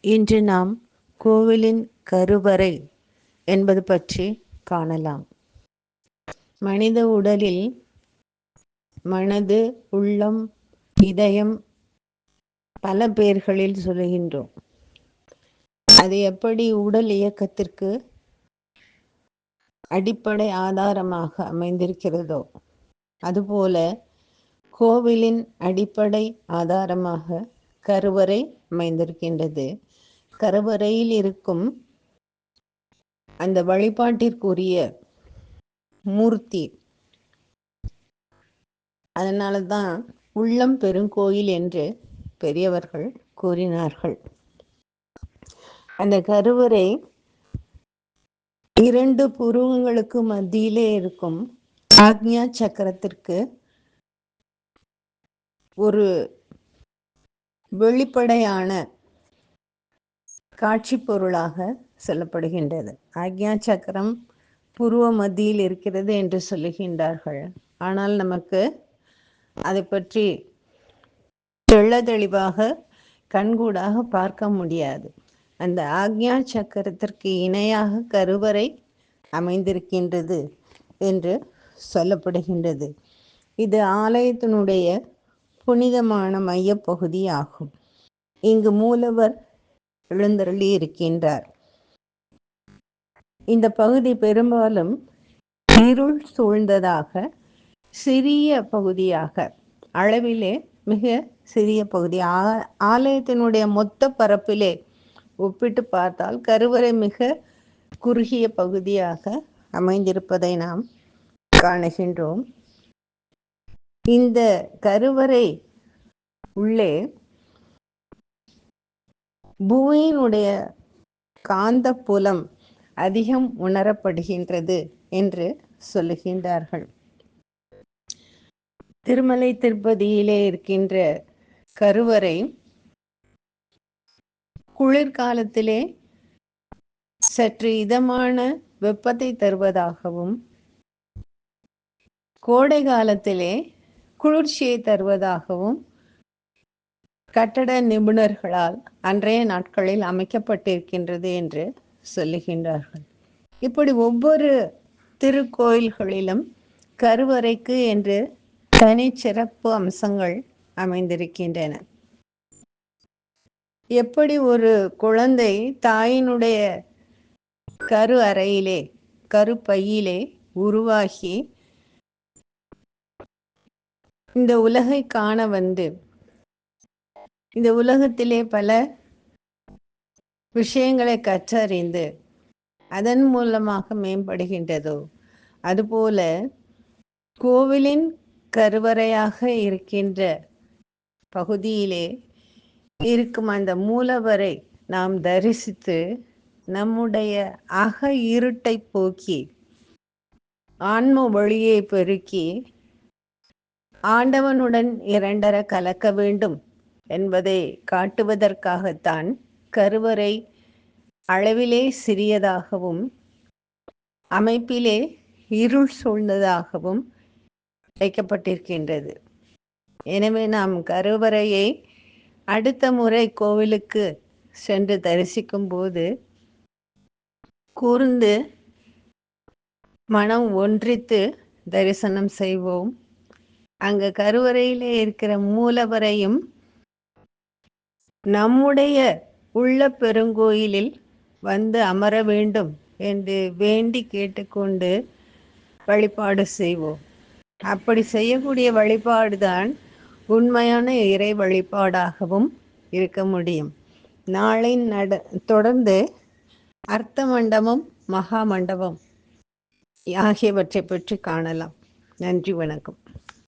இன்று நாம் கோவிலின் கருவறை என்பது பற்றி காணலாம். மனித உடலில் மனது, உள்ளம், இதயம் பல பெயர்களில் சொல்லுகின்றோம். அது எப்படி உடல் இயக்கத்திற்கு அடிப்படை ஆதாரமாக அமைந்திருக்கிறதோ அதுபோல கோவிலின் அடிப்படை ஆதாரமாக கருவறை அமைந்திருக்கின்றது. கருவறையில் இருக்கும் அந்த வழிபாட்டிற்குரிய மூர்த்தி, அதனால தான் உள்ளம் பெருங்கோயில் என்று பெரியவர்கள் கூறினார்கள். அந்த கருவறை 2 புருவங்களுக்கு மத்தியிலே இருக்கும் ஆக்ஞா சக்கரத்திற்கு ஒரு வெளிப்படையான காட்சி பொருளாக சொல்லப்படுகின்றது. ஆக்ஞா சக்கரம் புருவ மத்தியில் இருக்கிறது என்று சொல்லுகின்றார்கள். ஆனால் நமக்கு அதை பற்றி தெளிவாக கண்கூடாக பார்க்க முடியாது. அந்த ஆக்ஞா சக்கரத்திற்கு இணையாக கருவறை அமைந்திருக்கின்றது என்று சொல்லப்படுகின்றது. இது ஆலயத்தினுடைய புனிதமான மையப்பகுதி ஆகும். இங்கு மூலவர் எழுந்தருளி இருக்கின்றார். இந்த பகுதி பெரும்பாலும் இருள் சூழ்ந்ததாக, சிறிய பகுதியாக, அளவிலே மிக சிறிய பகுதி. ஆலயத்தினுடைய மொத்த பரப்பிலே ஒப்பிட்டு பார்த்தால் கருவறை மிக குறுகிய பகுதியாக அமைந்திருப்பதை நாம் காணுகின்றோம். இந்த கருவறை உள்ளே பூமியினுடைய காந்த புலம் அதிகம் உணரப்படுகின்றது என்று சொல்லுகின்றார்கள். திருமலை திருப்பதியிலே இருக்கின்ற கருவறை குளிர்காலத்திலே சற்று இதமான வெப்பத்தை தருவதாகவும், கோடை காலத்திலே குளிர்ச்சியை தருவதாகவும் கட்டட நிபுணர்களால் அன்றைய நாட்களில் அமைக்கப்பட்டிருக்கின்றது என்று சொல்லுகின்றார்கள். இப்படி ஒவ்வொரு திருக்கோயில்களிலும் கருவறைக்கு என்று தனி சிறப்பு அம்சங்கள் அமைந்திருக்கின்றன. எப்படி ஒரு குழந்தை தாயினுடைய கரு அறையிலே, கருப்பையிலே உருவாகி இந்த உலகை காண வந்து இந்த உலகத்திலே பல விஷயங்களை கற்றறிந்து அதன் மூலமாக மேம்படுகின்றதோ அதுபோல கோவிலின் கருவறையாக இருக்கின்ற பகுதியிலே இருக்கும் அந்த மூலவரை நாம் தரிசித்து நம்முடைய அக இருட்டை போக்கி ஆன்ம ஒளியை பெருக்கி ஆண்டவனுடன் இரண்டர கலக்க வேண்டும் என்பதை காட்டுவதற்காகத்தான் கருவறை அளவிலே சிறியதாகவும் அமைப்பிலே இருள் சூழ்ந்ததாகவும் வைக்கப்பட்டிருக்கின்றது. எனவே நாம் கருவறையை அடுத்த முறை கோவிலுக்கு சென்று தரிசிக்கும் போது கூர்ந்து மனம் ஒன்றித்து தரிசனம் செய்வோம். அங்கு கருவறையிலே இருக்கிற மூலவரையும் நம்முடைய உள்ள பெருங்கோயிலில் வந்து அமர வேண்டும் என்று வேண்டி கேட்டுக்கொண்டு வழிபாடு செய்வோம். அப்படி செய்யக்கூடிய வழிபாடுதான் உண்மையான இறை வழிபாடாகவும் இருக்க முடியும். நாளை தொடர்ந்து அர்த்த மண்டபம், மகா மண்டபம் ஆகியவற்றை பற்றி காணலாம். நன்றி, வணக்கம்.